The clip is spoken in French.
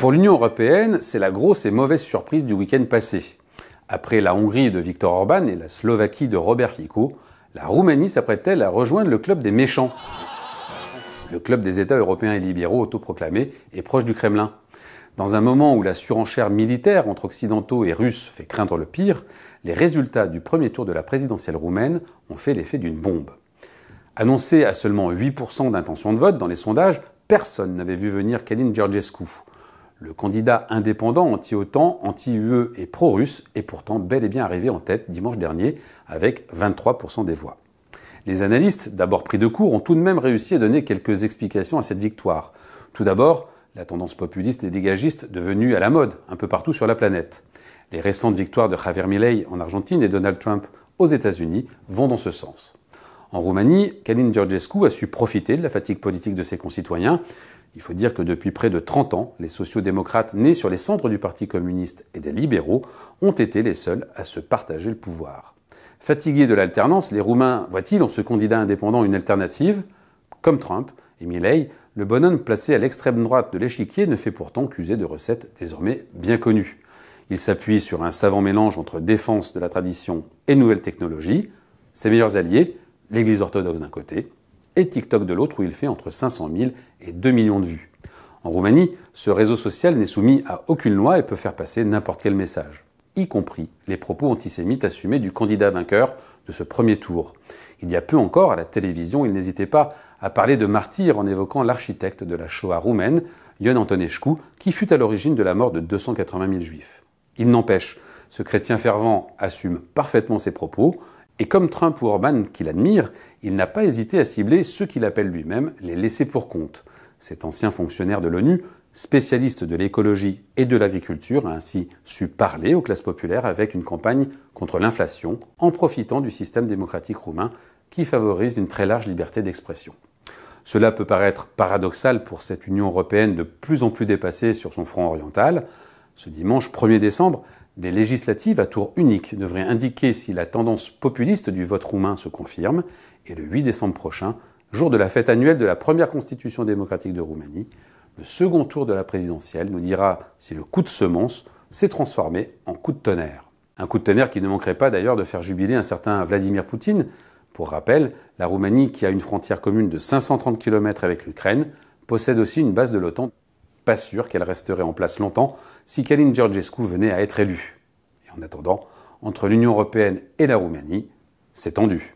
Pour l'Union européenne, c'est la grosse et mauvaise surprise du week-end passé. Après la Hongrie de Viktor Orban et la Slovaquie de Robert Fico, la Roumanie s'apprête-t-elle à rejoindre le club des méchants? Le club des États européens et libéraux autoproclamés et proche du Kremlin. Dans un moment où la surenchère militaire entre occidentaux et russes fait craindre le pire, les résultats du premier tour de la présidentielle roumaine ont fait l'effet d'une bombe. Annoncé à seulement 8% d'intention de vote dans les sondages, personne n'avait vu venir Călin Georgescu. Le candidat indépendant anti-OTAN, anti-UE et pro-russe est pourtant bel et bien arrivé en tête dimanche dernier avec 23% des voix. Les analystes, d'abord pris de court, ont tout de même réussi à donner quelques explications à cette victoire. Tout d'abord, la tendance populiste et dégagiste devenue à la mode un peu partout sur la planète. Les récentes victoires de Javier Milei en Argentine et Donald Trump aux États-Unis vont dans ce sens. En Roumanie, Călin Georgescu a su profiter de la fatigue politique de ses concitoyens. Il faut dire que depuis près de 30 ans, les sociaux-démocrates nés sur les cendres du Parti communiste et des libéraux ont été les seuls à se partager le pouvoir. Fatigués de l'alternance, les Roumains voient-ils dans ce candidat indépendant une alternative? Comme Trump et Milei, le bonhomme placé à l'extrême droite de l'échiquier ne fait pourtant qu'user de recettes désormais bien connues. Il s'appuie sur un savant mélange entre défense de la tradition et nouvelles technologies. Ses meilleurs alliés, l'Église orthodoxe d'un côté, et TikTok de l'autre où il fait entre 500 000 et 2 millions de vues. En Roumanie, ce réseau social n'est soumis à aucune loi et peut faire passer n'importe quel message, y compris les propos antisémites assumés du candidat vainqueur de ce premier tour. Il y a peu encore, à la télévision, il n'hésitait pas à parler de martyr en évoquant l'architecte de la Shoah roumaine, Ion Antonescu, qui fut à l'origine de la mort de 280 000 juifs. Il n'empêche, ce chrétien fervent assume parfaitement ses propos, et comme Trump ou Orban qu'il admire, il n'a pas hésité à cibler ceux qu'il appelle lui-même les laissés-pour-compte. Cet ancien fonctionnaire de l'ONU, spécialiste de l'écologie et de l'agriculture, a ainsi su parler aux classes populaires avec une campagne contre l'inflation, en profitant du système démocratique roumain qui favorise une très large liberté d'expression. Cela peut paraître paradoxal pour cette Union européenne de plus en plus dépassée sur son front oriental. Ce dimanche 1er décembre, des législatives à tour unique devraient indiquer si la tendance populiste du vote roumain se confirme. Et le 8 décembre prochain, jour de la fête annuelle de la première constitution démocratique de Roumanie, le second tour de la présidentielle nous dira si le coup de semonce s'est transformé en coup de tonnerre. Un coup de tonnerre qui ne manquerait pas d'ailleurs de faire jubiler un certain Vladimir Poutine. Pour rappel, la Roumanie, qui a une frontière commune de 530 km avec l'Ukraine, possède aussi une base de l'OTAN. Pas sûr qu'elle resterait en place longtemps si Călin Georgescu venait à être élu. Et en attendant, entre l'Union européenne et la Roumanie, c'est tendu.